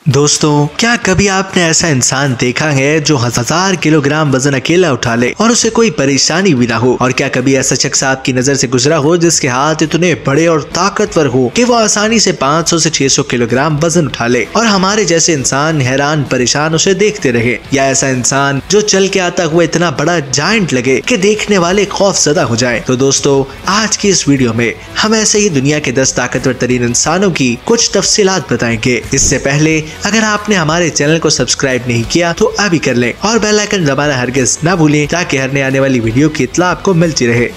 दोस्तों, क्या कभी आपने ऐसा इंसान देखा है जो 1000 किलोग्राम वजन अकेला उठा ले और उसे कोई परेशानी भी ना हो? और क्या कभी ऐसा शख्स आपकी नजर से गुजरा हो जिसके हाथ इतने बड़े और ताकतवर हो कि वो आसानी से 500 से 600 किलोग्राम वजन उठा ले और हमारे जैसे इंसान हैरान परेशान उसे देखते रहे? या ऐसा इंसान जो चल के आता हुआ इतना बड़ा जायंट लगे कि देखने वाले खौफजदा हो जाए? तो दोस्तों, आज की इस वीडियो में हम ऐसे ही दुनिया के 10 ताकतवर तरीन इंसानों की कुछ तफसीलात बताएंगे। इससे पहले अगर आपने हमारे चैनल को सब्सक्राइब नहीं किया तो अभी कर लें और बेल आइकन दबाना हरगिज ना भूलें ताकि हर नए आने वाली वीडियो की इत्तला आपको मिलती रहे।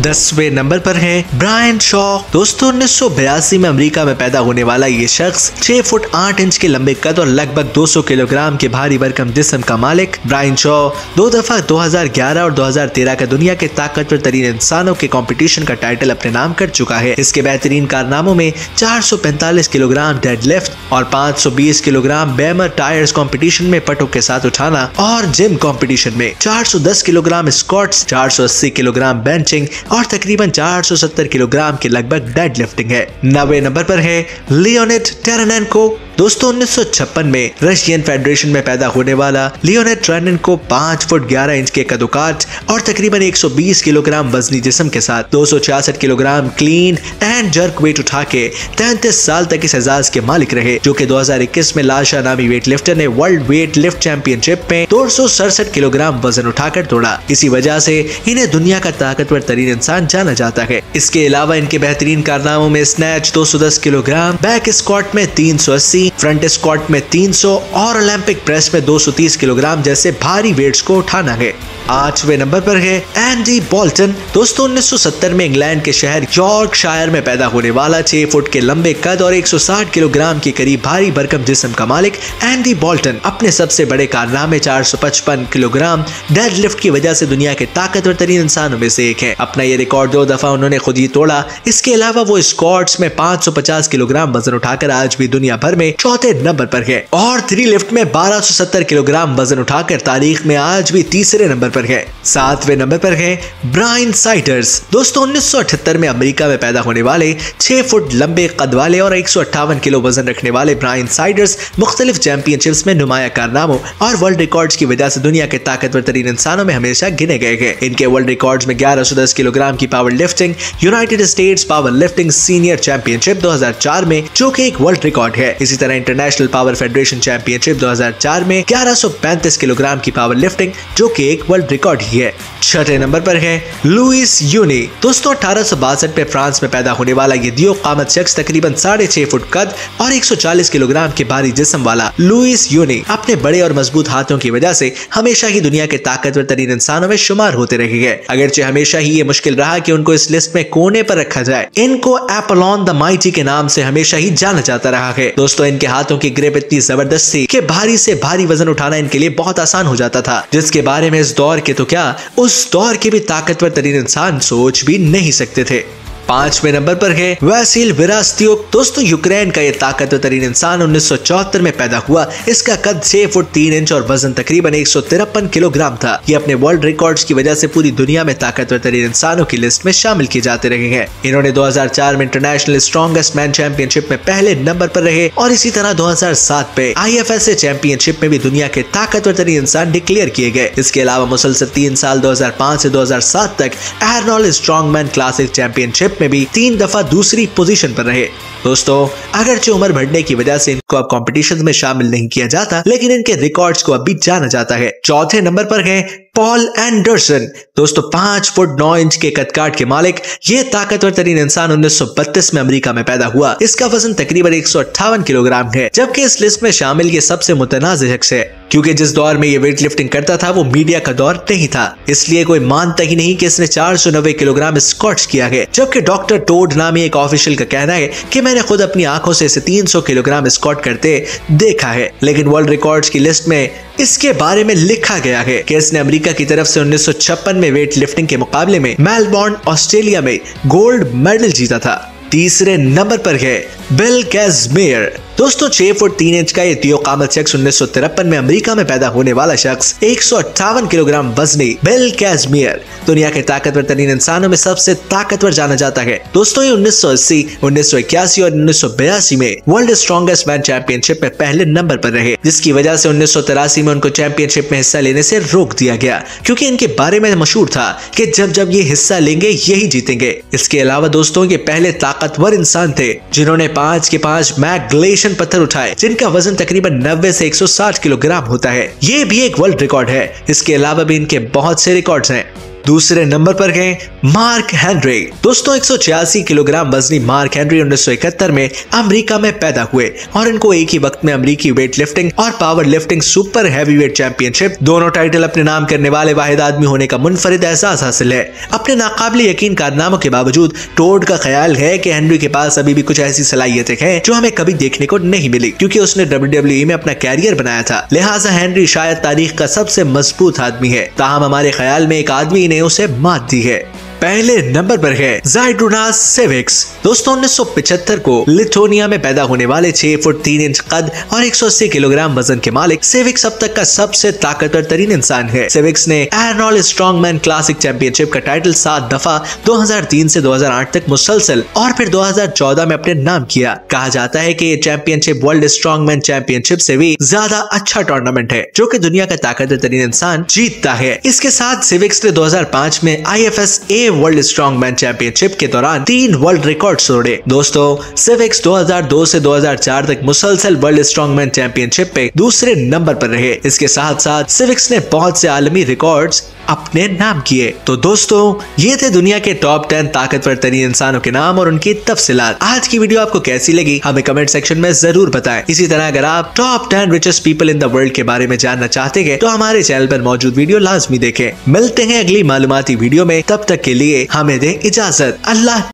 10वें नंबर पर है ब्रायन शॉ। दोस्तों, 1982 में अमेरिका में पैदा होने वाला ये शख्स 6 फुट 8 इंच के लंबे कद और लगभग 200 किलोग्राम के भारी भरकम जिस्म का मालिक ब्रायन शॉ 2 दफा 2011 और 2013 का दुनिया के ताकतवर तरीन इंसानों के कंपटीशन का टाइटल अपने नाम कर चुका है। इसके बेहतरीन कारनामों में 445 किलोग्राम डेडलिफ्ट और 520 किलोग्राम बैमर टायर्स कंपटीशन में पटों के साथ उठाना और जिम कंपटीशन में 410 किलोग्राम स्क्वाट्स, 480 किलोग्राम बेंचिंग और तकरीबन 470 किलोग्राम के लगभग डेड लिफ्टिंग है। 9वें नंबर पर है लियोनिड टेरेनेंको। दोस्तों, 1956 में रशियन फेडरेशन में पैदा होने वाला लियोनिड टेरेनेंको 5 फुट 11 इंच के कदोकाठ और तकरीबन 120 किलोग्राम वजनी जिस्म के साथ 266 kilogram clean and jerk weight उठा के 33 साल तक इस एजाज के मालिक रहे, जो कि 2021 में लाशा नामी वेट लिफ्टर ने वर्ल्ड वेट लिफ्ट चैंपियनशिप में 267 किलोग्राम वजन उठाकर तोड़ा। इसी वजह से इन्हें दुनिया का ताकतवर तरीन इंसान जाना जाता है। इसके अलावा इनके बेहतरीन कारनामों में स्नैच 210 किलोग्राम, बैक स्क्वाट में 380, फ्रंट स्क्वाट में 300 और ओलंपिक प्रेस में 230 किलोग्राम जैसे भारी वेट्स को उठाना है। 8वें नंबर पर है एंडी बोल्टन। दोस्तों, 1970 में इंग्लैंड के शहर यॉर्कशायर में पैदा होने वाला 6 फुट के लंबे कद और 160 किलोग्राम के करीब भारी भरकम जिस्म का मालिक एंडी बोल्टन अपने सबसे बड़े कारनामे 455 किलोग्राम डेडलिफ्ट की वजह से दुनिया के ताकतवर तरीन इंसानों में से एक है। अपना ये रिकॉर्ड 2 दफा उन्होंने खुद ही तोड़ा। इसके अलावा वो स्क्वाट्स में 550 किलोग्राम वजन उठाकर आज भी दुनिया भर में चौथे नंबर पर है और 3 लिफ्ट में 1270 किलोग्राम वजन उठाकर तारीख में आज भी तीसरे नंबर पर है। 7वें नंबर पर है ब्रायन साइडर्स। दोस्तों, 1978 में अमेरिका में पैदा होने वाले 6 फुट लंबे कद वाले और 158 किलो वजन रखने वाले ब्रायन साइडर्स मुख्तलिफ चैंपियनशिप्स में नुमाया कारनामों और वर्ल्ड रिकॉर्ड्स की वजह से दुनिया के ताकतवर तरीन इंसानों में हमेशा गिने गए हैं। इनके वर्ल्ड रिकॉर्ड्स में 1110 किलोग्राम की power lifting United states power lifting senior championship 2004 में, जो कि एक वर्ल्ड रिकॉर्ड है। इसी तरह इंटरनेशनल पावर फेडरेशन चैंपियनशिप 2004 में 1135 किलोग्राम की पावर लिफ्टिंग, जो कि एक वर्ल्ड रिकॉर्ड ही है। 6वें नंबर पर है लुइस यूनी। दोस्तों, 1862 में फ्रांस में पैदा होने वाला ये दियो कामत शख्स तकरीबन 6.5 फुट कद और 140 किलोग्राम के भारी जिस्म वाला लुइस यूनी अपने बड़े और मजबूत हाथों की वजह से हमेशा ही दुनिया के ताकतवर तरीन इंसानों में शुमार होते रहे हैं। अगरचे हमेशा ही ये मुश्किल रहा कि उनको इस लिस्ट में कोने पर रखा जाए। इनको एपोलॉन द माइटी के नाम से हमेशा ही जाना जाता रहा है। दोस्तों, इनके हाथों की ग्रिप इतनी जबरदस्त थी कि भारी से भारी वजन उठाना इनके लिए बहुत आसान हो जाता था, जिसके बारे में इस दौर के तो क्या उस दौर के भी ताकतवर तरीन इंसान सोच भी नहीं सकते थे। 5वें नंबर पर है वैसिल विरास्त्युक। दोस्तों, यूक्रेन का ये ताकतवर तरीन इंसान 1974 में पैदा हुआ। इसका कद 6 फुट 3 इंच और वजन तकरीबन 153 किलोग्राम था। ये अपने वर्ल्ड रिकॉर्ड्स की वजह से पूरी दुनिया में ताकतवर तरीन इंसानों की लिस्ट में शामिल किए जाते रहे हैं। इन्होंने 2004 में इंटरनेशनल स्ट्रॉन्गेस्ट मैन चैंपियनशिप में पहले नंबर पर रहे और इसी तरह 2007 में IFSA चैंपियनशिप में भी दुनिया के ताकतवर तरीन इंसान डिक्लेयर किए गए। इसके अलावा मुसलसल 3 साल 2005 से 2007 तक आर्नोल्ड स्ट्रॉन्गमैन क्लासिक चैंपियनशिप में भी 3 दफा दूसरी पोजीशन पर रहे। दोस्तों, अगरचे उम्र बढ़ने की वजह से इनको अब कॉम्पिटिशन में शामिल नहीं किया जाता, लेकिन इनके रिकॉर्ड्स को अब भी जाना जाता है। 4थे नंबर पर है पॉल एंडरसन। दोस्तों, 5 फुट 9 इंच के कदकाठ के मालिक ये ताकतवर तरीन इंसान 1932 में अमेरिका में पैदा हुआ। इसका वजन तकरीबन 158 किलोग्राम है, जबकि इस लिस्ट में शामिल ये सबसे मुतनाज़ शख्स है, क्योंकि जिस दौर में ये वेट लिफ्टिंग करता था वो मीडिया का दौर नहीं था, इसलिए कोई मानता ही नहीं कि इसने 490 किलोग्राम स्क्वाट्स किया है। जबकि डॉक्टर टोड नामी एक ऑफिशियल का कहना है कि मैंने खुद अपनी आंखों से इसे 300 किलोग्राम स्क्वाट करते देखा है। लेकिन वर्ल्ड रिकॉर्ड्स की लिस्ट में इसके बारे में लिखा गया है कि इसने अमेरिका की तरफ से 1956 में वेट लिफ्टिंग के मुकाबले में मेलबोर्न ऑस्ट्रेलिया में गोल्ड मेडल जीता था। 3रे नंबर पर है बिल कैज़मेयर। दोस्तों 6 फुट 3 इंच का ये तियोकामत शख्स 1953 में अमेरिका में पैदा होने वाला शख्स 158 किलोग्राम वजनी बिल कैज़मियर दुनिया के ताकतवर तरीन इंसानों में सबसे ताकतवर जाना जाता है। दोस्तों ये 1980, 1981 और 1982 में वर्ल्ड स्ट्रॉन्गेस्ट मैन चैंपियनशिप में पहले नंबर पर रहे, जिसकी वजह से 1983 में उनको चैंपियनशिप में हिस्सा लेने से रोक दिया गया, क्योंकि इनके बारे में मशहूर था कि जब ये हिस्सा लेंगे यही जीतेंगे। इसके अलावा दोस्तों ये पहले ताकतवर इंसान थे जिन्होंने 5 के 5 मैग्लेशियन पत्थर उठाए, जिनका वजन तकरीबन 90 से 160 किलोग्राम होता है। ये भी एक वर्ल्ड रिकॉर्ड है। इसके अलावा भी इनके बहुत से रिकॉर्ड्स हैं। दूसरे नंबर पर गए मार्क हेनरी। दोस्तों 186 किलोग्राम वजनी मार्क हेनरी 1971 में अमेरिका में पैदा हुए और इनको एक ही वक्त में अमेरिकी वेट लिफ्टिंग और power lifting super heavyweight championship दोनों टाइटल अपने नाम करने वाले वाहिद आदमी होने का मुनफरिद एहसास हासिल है। अपने नाकाबिले यकीन कारनामों के बावजूद टोड का ख्याल है कि हेनरी के पास अभी भी कुछ ऐसी सलाहियतें हैं जो हमें कभी देखने को नहीं मिली, क्योंकि उसने WWE में अपना कैरियर बनाया था। लिहाजा हेनरी शायद तारीख का सबसे मजबूत आदमी है। ताहम हमारे ख्याल में एक आदमी ने उसे मात दी है। पहले नंबर पर है ज़ाइड्रुनास सेविक्स। दोस्तों 1975 को लिथुआनिया में पैदा होने वाले 6 फुट 3 इंच कद और 180 किलोग्राम वजन के मालिक सेविक्स अब तक का सबसे ताकतवर तरीन इंसान है। सेविक्स ने आर्नोल्ड स्ट्रॉन्गमैन क्लासिक चैंपियनशिप का टाइटल 7 दफा 2003 से 2008 तक मुसलसल और फिर 2014 में अपने नाम किया। कहा जाता है कि ये चैंपियनशिप वर्ल्ड स्ट्रॉन्गमैन चैंपियनशिप से भी ज्यादा अच्छा टूर्नामेंट है जो कि दुनिया का ताकतवर तरीन इंसान जीतता है। इसके साथ सेविक्स ने 2005 में IFSA वर्ल्ड स्ट्रॉन्गमैन चैंपियनशिप के दौरान 3 वर्ल्ड रिकॉर्ड तोड़े। दोस्तों सेविक्स 2002 से 2004 तक मुसलसल वर्ल्ड स्ट्रॉन्गमैन चैंपियनशिप पे दूसरे नंबर पर रहे। इसके साथ साथ सेविक्स ने बहुत से आलमी रिकॉर्ड्स अपने नाम किए। तो दोस्तों ये थे दुनिया के टॉप 10 ताकतवर तरीन इंसानों के नाम और उनकी तफसीलात। आज की वीडियो आपको कैसी लगी हमें कमेंट सेक्शन में जरूर बताएं। इसी तरह अगर आप top 10 richest people in the world के बारे में जानना चाहते हैं तो हमारे चैनल पर मौजूद वीडियो लाजमी देखें। मिलते हैं अगली मालूमाती वीडियो में, तब तक के लिए हमें दें इजाजत। अल्लाह।